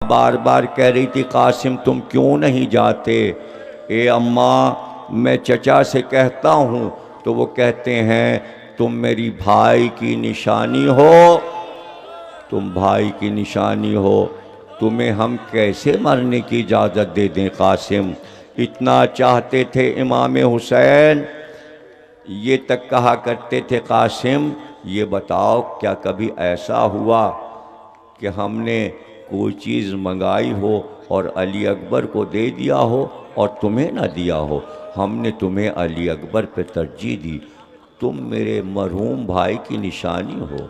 बार बार कह रही थी कासिम तुम क्यों नहीं जाते। ए अम्मा मैं चचा से कहता हूँ तो वो कहते हैं तुम मेरी भाई की निशानी हो, तुम भाई की निशानी हो, तुम्हें हम कैसे मरने की इजाज़त दे दें। कासिम इतना चाहते थे इमाम हुसैन, ये तक कहा करते थे कासिम ये बताओ क्या कभी ऐसा हुआ कि हमने कोई चीज़ मंगाई हो और अली अकबर को दे दिया हो और तुम्हें ना दिया हो। हमने तुम्हें अली अकबर पे तरजीह दी। तुम मेरे मरहूम भाई की निशानी हो,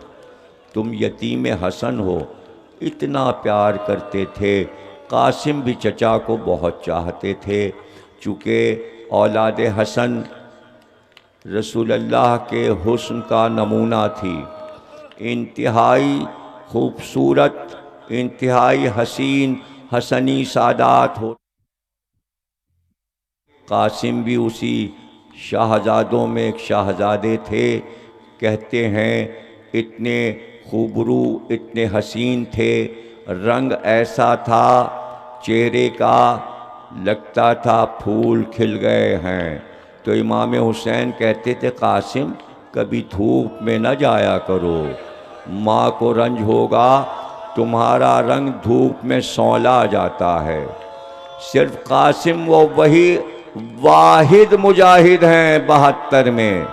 तुम यतीम हसन हो। इतना प्यार करते थे। कासिम भी चचा को बहुत चाहते थे। चूँकि औलाद हसन रसूलुल्लाह के हुस्न का नमूना थी, इंतहाई खूबसूरत, इंतहाई हसीन हसनी सादात हो। कासिम भी उसी शाहजादों में एक शाहजादे थे। कहते हैं इतने खूबरू, इतने हसीन थे, रंग ऐसा था चेहरे का लगता था फूल खिल गए हैं। तो इमाम हुसैन कहते थे कासिम कभी धूप में न जाया करो, माँ को रंज होगा, तुम्हारा रंग धूप में सौला जाता है। सिर्फ कासिम वो वही वाहिद मुजाहिद हैं 72 में।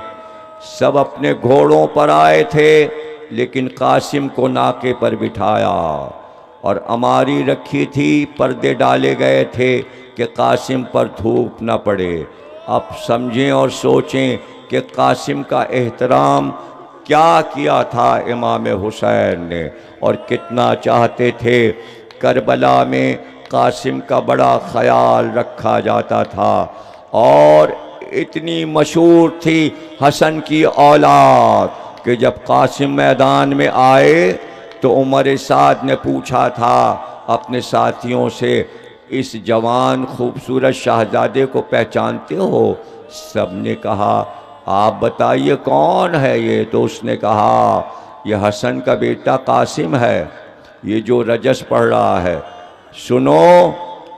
सब अपने घोड़ों पर आए थे लेकिन कासिम को नाके पर बिठाया और अमारी रखी थी, पर्दे डाले गए थे कि कासिम पर धूप न पड़े। अब समझें और सोचें कि कासिम का एहतराम क्या किया था इमाम हुसैन ने और कितना चाहते थे। करबला में कासिम का बड़ा ख्याल रखा जाता था और इतनी मशहूर थी हसन की औलाद कि जब कासिम मैदान में आए तो उमर साद ने पूछा था अपने साथियों से इस जवान खूबसूरत शाहजादे को पहचानते हो। सब ने कहा आप बताइए कौन है ये। तो उसने कहा यह हसन का बेटा कासिम है, ये जो रजस पढ़ रहा है। सुनो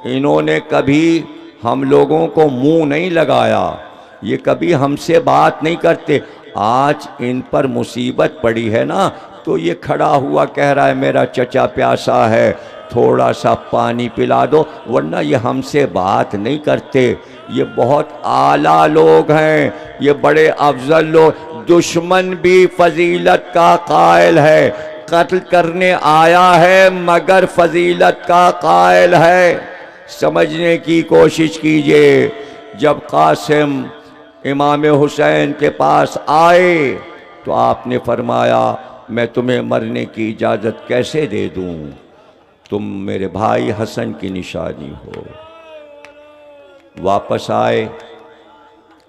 इन्होंने कभी हम लोगों को मुंह नहीं लगाया, ये कभी हमसे बात नहीं करते। आज इन पर मुसीबत पड़ी है ना तो ये खड़ा हुआ कह रहा है मेरा चचा प्यासा है, थोड़ा सा पानी पिला दो, वरना ये हमसे बात नहीं करते। ये बहुत आला लोग हैं, ये बड़े अफजल लोग। दुश्मन भी फजीलत का कायल है, कत्ल करने आया है मगर फजीलत का कायल है। समझने की कोशिश कीजिए। जब कासिम इमाम हुसैन के पास आए तो आपने फरमाया मैं तुम्हें मरने की इजाज़त कैसे दे दूं, तुम मेरे भाई हसन की निशानी हो। वापस आए,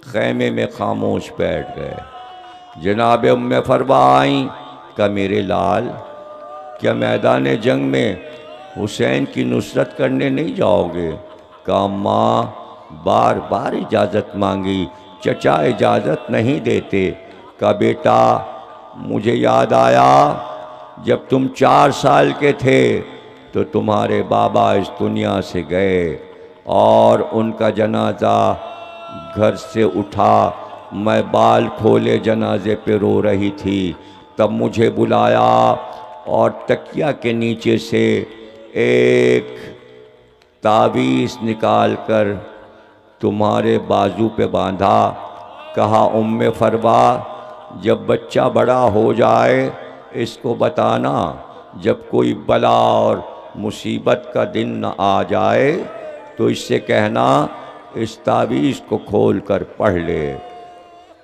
खैमे में खामोश बैठ गए। जनाब उम्मे फरवा आई का मेरे लाल क्या मैदान जंग में हुसैन की नुसरत करने नहीं जाओगे। का माँ बार बार इजाज़त मांगी, चचा इजाज़त नहीं देते। का बेटा मुझे याद आया जब तुम 4 साल के थे तो तुम्हारे बाबा इस दुनिया से गए और उनका जनाजा घर से उठा। मैं बाल खोले जनाजे पे रो रही थी, तब मुझे बुलाया और तकिया के नीचे से एक तावीज़ निकाल कर तुम्हारे बाजू पे बांधा। कहा उम्मे फरवा जब बच्चा बड़ा हो जाए इसको बताना, जब कोई बला और मुसीबत का दिन न आ जाए तो इससे कहना इस तावीज़ को खोल कर पढ़ ले।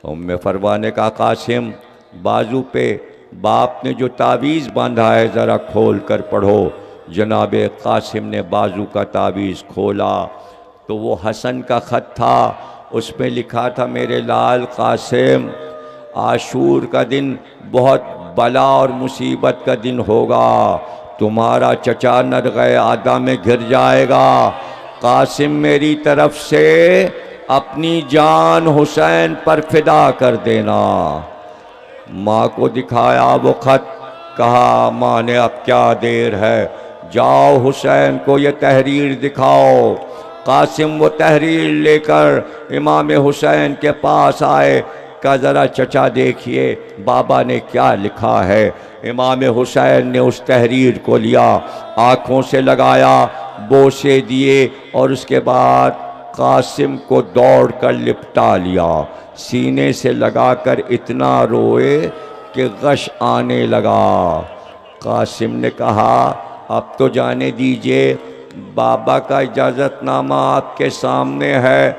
उम्मे फरवा ने कहा कासिम बाजू पे बाप ने जो तावीज़ बांधा है ज़रा खोल कर पढ़ो। जनाब कासिम ने बाजू का तावीज़ खोला तो वो हसन का ख़त था। उसमें लिखा था मेरे लाल कासिम आशूर का दिन बहुत बला और मुसीबत का दिन होगा, तुम्हारा चचा नरग़े आदा में घिर जाएगा। कासिम मेरी तरफ से अपनी जान हुसैन पर फिदा कर देना। माँ को दिखाया वो ख़त, कहा माँ ने अब क्या देर है, जाओ हुसैन को ये तहरीर दिखाओ। कासिम वो तहरीर लेकर इमाम हुसैन के पास आए। कहा ज़रा चचा देखिए बाबा ने क्या लिखा है। इमाम हुसैन ने उस तहरीर को लिया, आँखों से लगाया, बोसे दिए और उसके बाद कासिम को दौड़ कर लिपटा लिया, सीने से लगाकर इतना रोए कि गश आने लगा। कासिम ने कहा अब तो जाने दीजिए, बाबा का इजाज़तनामा आपके सामने है।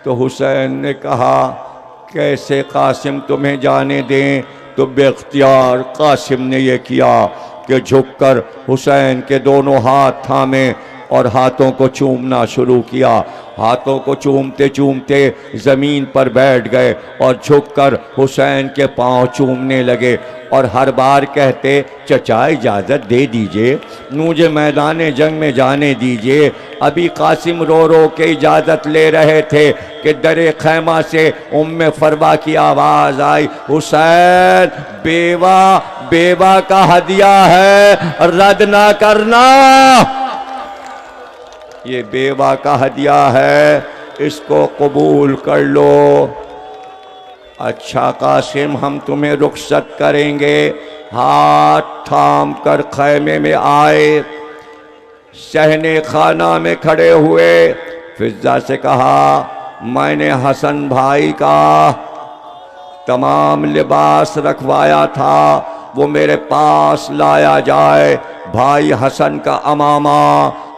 तो हुसैन ने कहा कैसे कासिम तुम्हें जाने दें। तो बेख्तियार कासिम ने यह किया कि झुककर हुसैन के दोनों हाथ थामे और हाथों को चूमना शुरू किया। हाथों को चूमते चूमते ज़मीन पर बैठ गए और झुककर हुसैन के पांव चूमने लगे और हर बार कहते चचा इजाज़त दे दीजिए, मुझे मैदान जंग में जाने दीजिए। अभी कासिम रो रो के इजाज़त ले रहे थे कि दरे खैमा से उम्मे फरवा की आवाज़ आई, हुसैन बेवा बेवा का हदिया है, रद्द ना करना। ये बेवा का हदिया है, इसको कबूल कर लो। अच्छा कासिम हम तुम्हें रुखसत करेंगे। हाथ थाम कर खैमे में आए, सहने खाना में खड़े हुए। फिजा से कहा मैंने हसन भाई का तमाम लिबास रखवाया था, वो मेरे पास लाया जाए। भाई हसन का अमामा,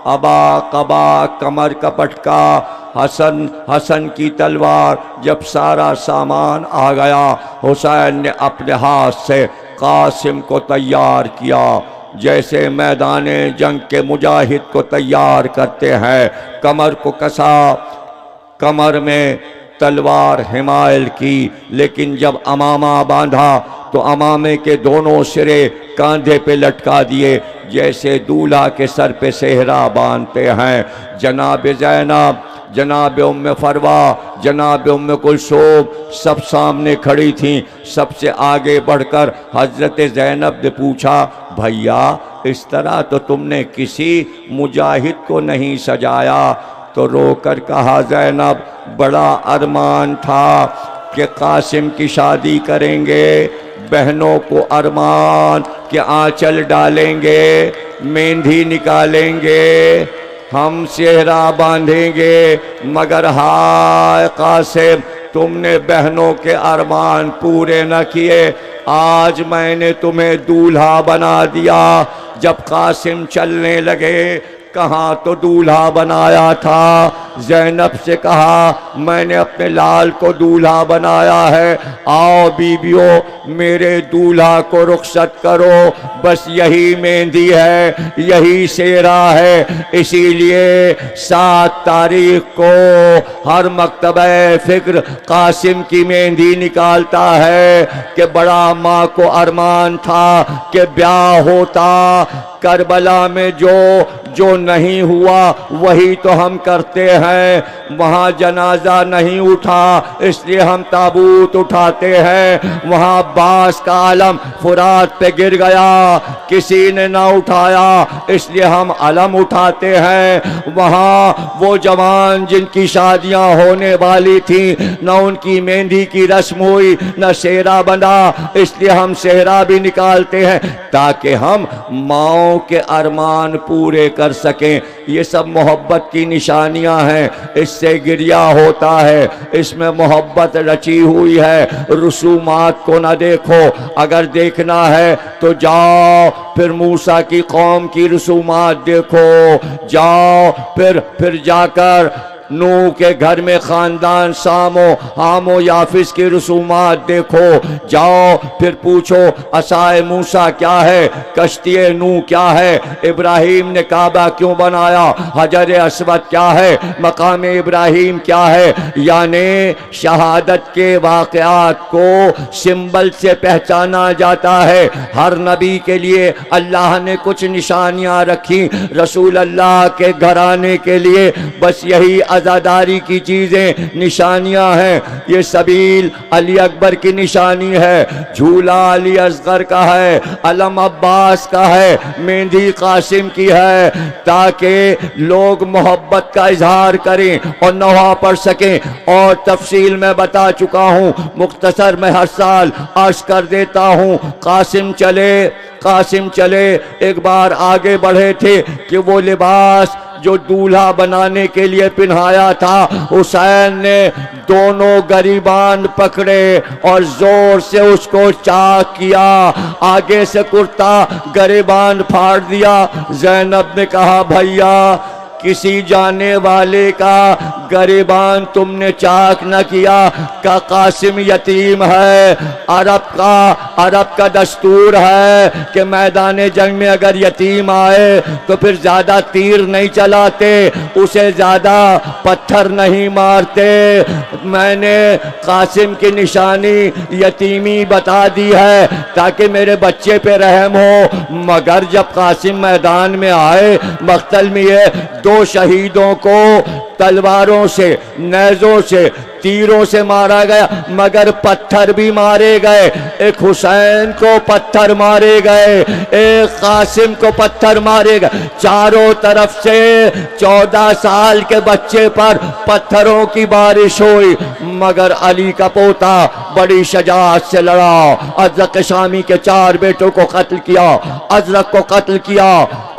अबा कबा, कमर का पटका, हसन की तलवार। जब सारा सामान आ गया हुसैन ने अपने हाथ से कासिम को तैयार किया, जैसे मैदान जंग के मुजाहिद को तैयार करते हैं। कमर को कसा, कमर में तलवार हिमायल की, लेकिन जब अमामा बांधा तो अमामे के दोनों सिरे कांधे पे लटका दिए, जैसे दूल्हा के सर पे सेहरा बांधते हैं। जनाब ज़ैनब, जनाब उम्मे फरवा, जनाब उम्मे कुलसूम सब सामने खड़ी थीं। सबसे आगे बढ़कर हज़रत ज़ैनब ने पूछा भैया इस तरह तो तुमने किसी मुजाहिद को नहीं सजाया। तो रोकर कहा ज़ैनब बड़ा अरमान था कि कासिम की शादी करेंगे, बहनों को अरमान के आंचल डालेंगे, मेहंदी निकालेंगे, हम सेहरा बांधेंगे, मगर हाय कासिम तुमने बहनों के अरमान पूरे न किए। आज मैंने तुम्हें दूल्हा बना दिया। जब कासिम चलने लगे कहाँ तो दूल्हा बनाया था। ज़ैनब से कहा मैंने अपने लाल को दूल्हा बनाया है, आओ बीबियों मेरे दूल्हा को रुखसत करो। बस यही मेहंदी है, यही सेहरा है। इसीलिए 7 तारीख को हर मकतबा फ़िक्र कासिम की मेहंदी निकालता है कि बड़ा माँ को अरमान था कि ब्याह होता। करबला में जो नहीं हुआ वही तो हम करते हैं। वहाँ जनाजा नहीं उठा इसलिए हम ताबूत उठाते हैं। वहाँ बास का आलम फुरात पे गिर गया, किसी ने ना उठाया इसलिए हम अलम उठाते हैं। वहाँ वो जवान जिनकी शादियाँ होने वाली थी न उनकी मेहंदी की रस्म हुई न सेहरा बना, इसलिए हम सेहरा भी निकालते हैं ताकि हम माओ के अरमान पूरे कर सकें। ये सब मोहब्बत की निशानियां हैं, इससे गिरिया होता है, इसमें मोहब्बत रची हुई है। रसूमात को ना देखो, अगर देखना है तो जाओ फिर मूसा की कौम की रसूमात देखो, जाओ फिर जाकर नूह के घर में ख़ानदान सामो हामो याफिस की रसूमात देखो, जाओ फिर पूछो असाए मूसा क्या है, कश्ती नूह क्या है, इब्राहीम ने काबा क्यों बनाया, हजर अस्वद क्या है, मकाम इब्राहीम क्या है। यानी शहादत के वाक़यात को सिंबल से पहचाना जाता है। हर नबी के लिए अल्लाह ने कुछ निशानियाँ रखी, रसूल अल्लाह के घराने के लिए बस यही अज़ादारी की चीज़ें निशानियां हैं। ये सबील अली अकबर की निशानी है, झूला अली असगर का है, अलम अब्बास का है, मेहंदी कासिम की है, ताकि लोग मोहब्बत का इजहार करें और नवा पढ़ सकें। और तफसील में बता चुका हूँ, मुख्तसर में हर साल अर्ज कर देता हूँ। कासिम चले एक बार आगे बढ़े थे कि वो लिबास जो दूल्हा बनाने के लिए पहनाया था, हुसैन ने दोनों गरीबान पकड़े और जोर से उसको चाक किया, आगे से कुर्ता गरीबान फाड़ दिया। ज़ैनब ने कहा, भैया किसी जाने वाले का गरीबान तुमने चाक न किया, का कासिम यतीम है। अरब का दस्तूर है कि मैदान जंग में अगर यतीम आए तो फिर ज़्यादा तीर नहीं चलाते, उसे ज़्यादा पत्थर नहीं मारते। मैंने कासिम की निशानी यतीमी बता दी है ताकि मेरे बच्चे पे रहम हो। मगर जब कासिम मैदान में आए, मख्तल में ये दो शहीदों को तलवारों से, नेज़ों से, तीरों से मारा गया, मगर पत्थर भी मारे गए। एक हुसैन को पत्थर मारे गए, एक कासिम को पत्थर मारे गए। चारों तरफ से 14 साल के बच्चे पर पत्थरों की बारिश हुई, मगर अली का पोता बड़ी शजाअत से लड़ा। अज़रक शामी के 4 बेटों को कत्ल किया, अज़रक को कत्ल किया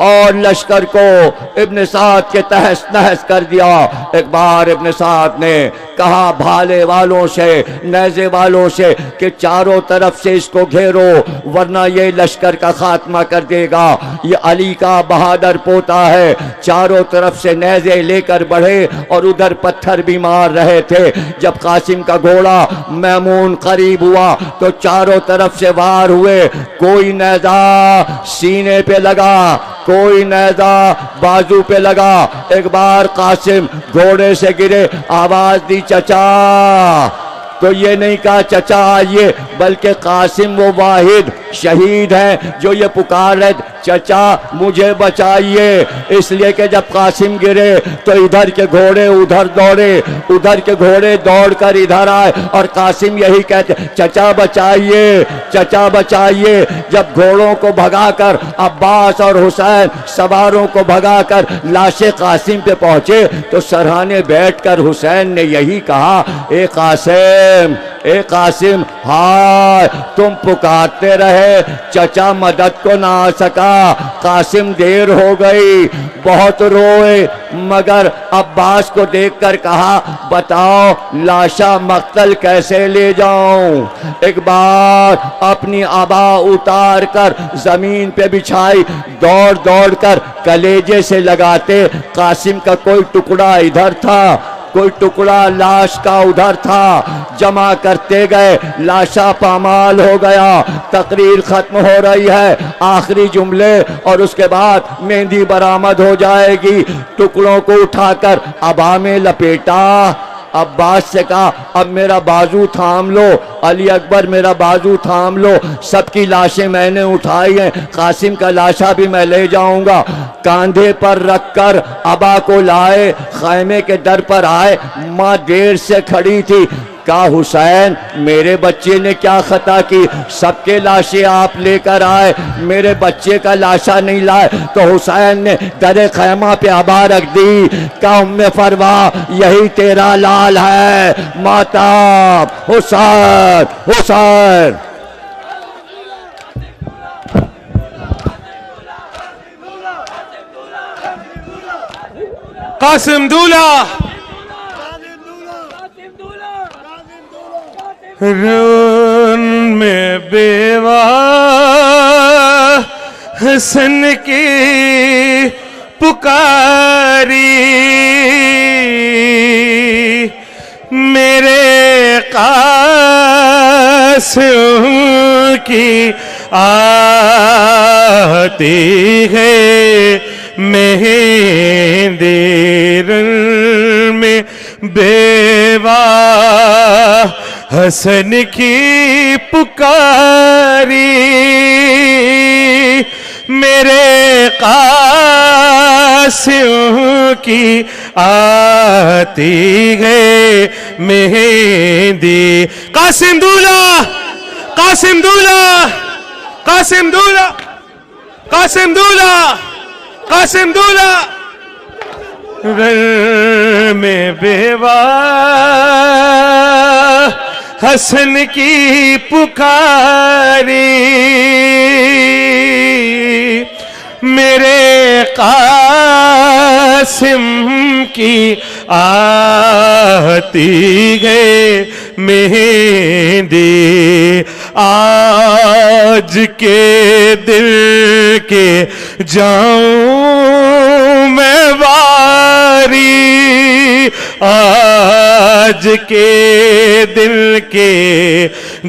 और लश्कर को इब्न साद के तहस नहस कर दिया। एक बार इब्न साद ने कहा भाले वालों से, नेज़े वालों से कि चारों तरफ से इसको घेरो वरना ये लश्कर का खात्मा कर देगा। ये अली का बहादुर पोता है। चारों तरफ से नेज़े लेकर बढ़े और उधर पत्थर भी मार रहे थे। जब कासिम का घोड़ा मैमून करीब हुआ तो चारों तरफ से वार हुए। कोई नेज़ा सीने पे लगा, कोई नेज़ा बाजू पे लगा। एक बार कासिम घोड़े से गिरे, आवाज दी चचा, तो ये नहीं कहा चचा आइए, बल्कि कासिम वो वाहिद शहीद है जो ये पुकार रहे, चचा मुझे बचाइए। इसलिए कि जब कासिम गिरे तो इधर के घोड़े उधर दौड़े, उधर के घोड़े दौड़कर इधर आए और कासिम यही कहते चचा बचाइए, चचा बचाइए। जब घोड़ों को भगाकर अब्बास और हुसैन सवारों को भगाकर लाशे कासिम पे पहुंचे तो सरहाने बैठकर हुसैन ने यही कहा, ए कासिम हाय तुम पुकारते रहे, चचा मदद को ना आ सका, कासिम देर हो गई। बहुत रोए मगर अब्बास को देखकर कहा, बताओ लाशा मक्तल कैसे ले जाऊं। एक बार अपनी आबा उतार कर जमीन पे बिछाई, दौड़ दौड़ कर कलेजे से लगाते। कासिम का कोई टुकड़ा इधर था, कोई टुकड़ा लाश का उधर था। जमा करते गए, लाशा पामाल हो गया। तकरीर खत्म हो रही है, आखिरी जुमले और उसके बाद मेहंदी बरामद हो जाएगी। टुकड़ों को उठाकर अबा में लपेटा। अब्बास से कहा, अब मेरा बाजू थाम लो, अली अकबर मेरा बाजू थाम लो। सबकी लाशें मैंने उठाई हैं, कासिम का लाशा भी मैं ले जाऊंगा। कांधे पर रखकर अबा को लाए, खैमे के दर पर आए। माँ देर से खड़ी थी। कहा, हुसैन मेरे बच्चे ने क्या खता की, सबके लाशें आप लेकर आए, मेरे बच्चे का लाशा नहीं लाए। तो हुसैन ने दरे खैमा पे आबा रख दी। कहा, उम्मे फरवा यही तेरा लाल है, माता हुसैन हुसैन। कासिम दूल्हा रून में बेवा हसन की पुकारी, मेरे कासिम की आती है मेहंदी में बेवा हसन की पुकारी, मेरे कासिम की आती है मेहंदी। कासिम दूल्हा, कासिम दूल्हा, कासिम दूल्हा, कासिम दूल्हा, कासिम दूल्हा। रण में बेवा हसन की पुकारी, मेरे कासिम की आती गए मेहंदी। आज के दिल के जाऊं मैं वारी, आज के दिल के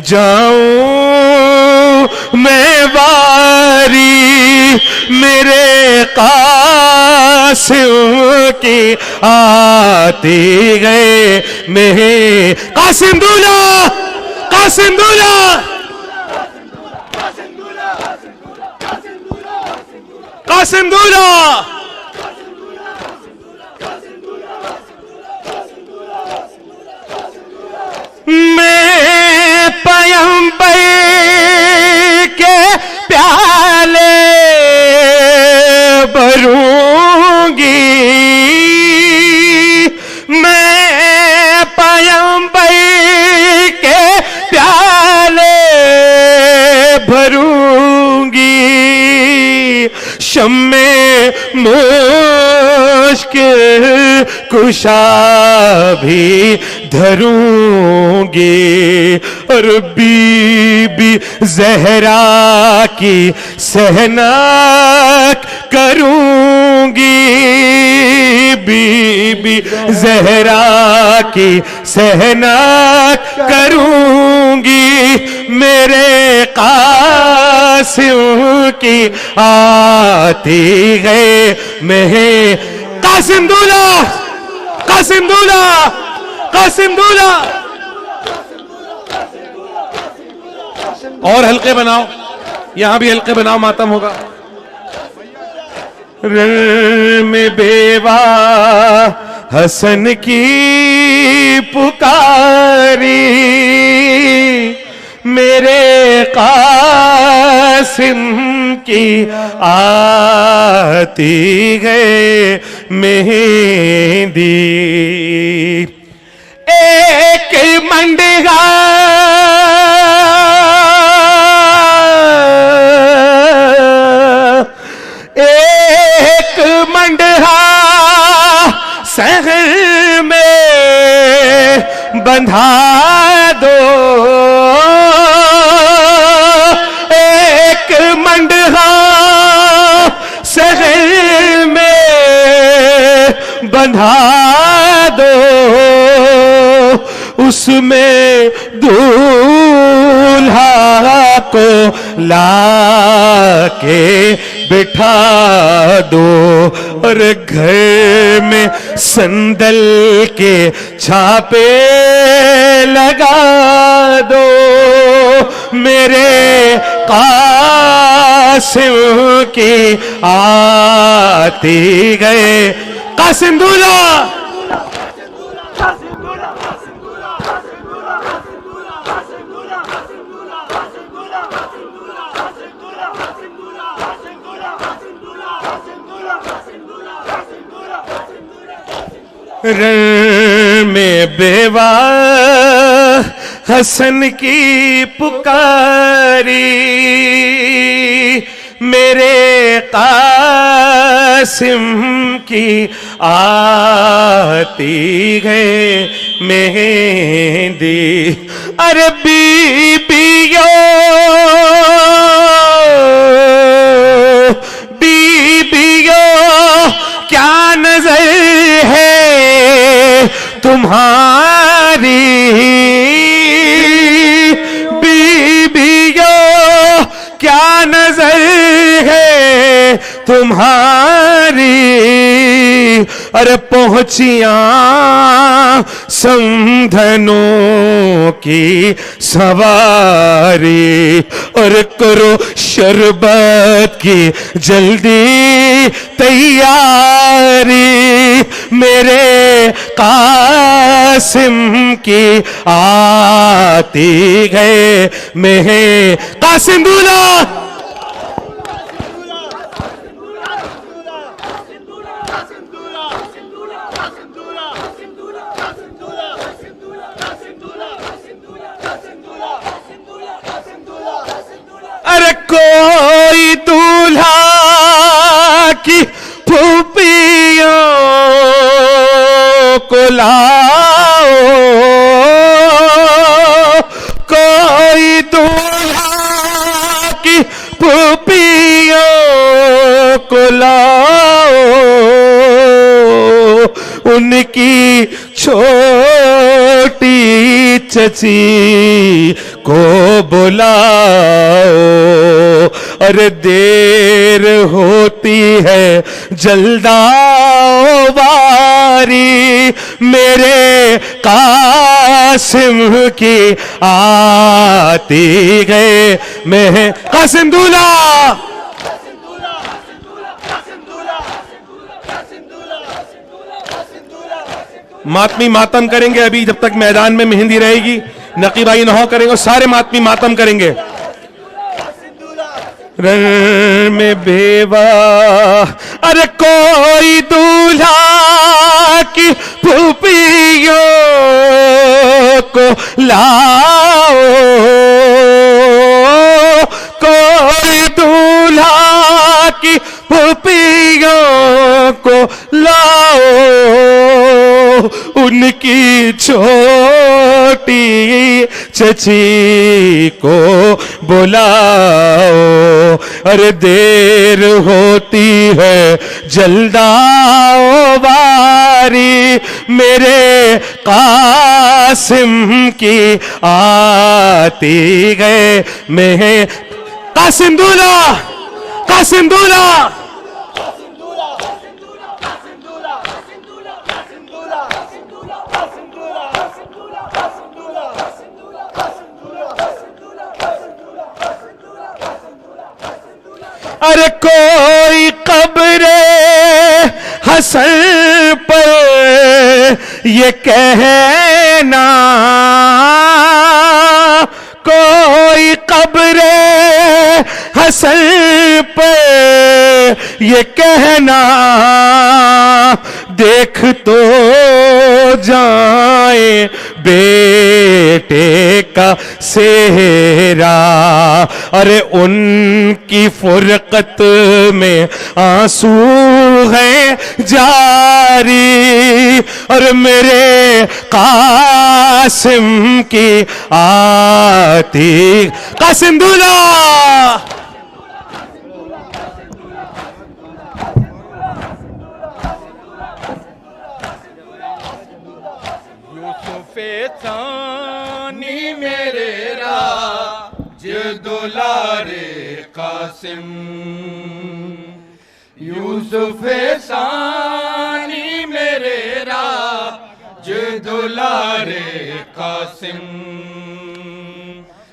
जाऊं मैं वारी, मेरे कासिम की आती गए मेहे। कासिम दूल्हा, कासिम दूल्हा, कासिम दूल्हा। मैं पैगंबर के प्याले भरूंगी, मैं पैगंबर के प्याले भरूंगी, शम्मे मुश्किल कुशा भी धरूंगी, और बीबी ज़हरा की सहनाक करूंगी, बीबी ज़हरा की सहनाक करूंगी, मेरे कासिम की आती गए मेहे। कासिम दूल्हा, कासिम दूल्हा, कासिम दूल्हा। और हल्के बनाओ, यहां भी हल्के बनाओ, मातम होगा। रण में बेवा हसन की पुकारी, मेरे कासिम की आती गए मेहंदी। एक मंडगा एक मंडहा शहर में बंधा दो, एक मंडहा शहर में बंधा दो, उसमें दूल्हा को लाके बिठा दो, और घर में संदल के छापे लगा दो, मेरे कासिम की आती गए। कासिम दूल्हा, रण में बेवा हसन की पुकारी, मेरे कासिम की आती गए मेहंदी। अरे बीबियो, बीबियो क्या नजर है तुम्हारी, बीबियो क्या नजर है तुम्हारी, अरे पहुंचिया समधनों की सवारी, और करो शरबत की जल्दी तैयारी, मेरे कासिम की आती है मेहे कासिम दूल्हा। अरे कोई दूल्हा की फूफियों को लाओ, कोई दूल्हा की फूफियों को लाओ, उनकी छोटी चची को बुलाओ, अरे देर होती है जल्दाओ बारी, मेरे कासिम की आती गए मैं कासिम दूल्हा। मातमी मातम करेंगे अभी जब तक मैदान में मेहंदी रहेगी, नकीबाई नहो करेंगे और सारे मातमी मातम करेंगे। रण में बेवा अरे कोई दूल्हा की फूफियों को लाओ, कोई दूल्हा की फूफियों को लाओ, उनकी छोटी चची को बुलाओ, अरे देर होती है जल्दाओ बारी, मेरे कासिम की आती गए मैं कासिम दूल्हा। कासिम दूल्हा अरे कोई कब्रे हसन पर ये कहना, कोई कब्रे हसन पर ये कहना, देख तो जाए बेटे का सेहरा, अरे उनकी फुरकत में आंसू है जारी, और मेरे कासिम की आती कासिम दूल्हा। सानी मेरे राज दुलारे कासिम, यूसुफ सानी मेरे राज दुलारे कासिम,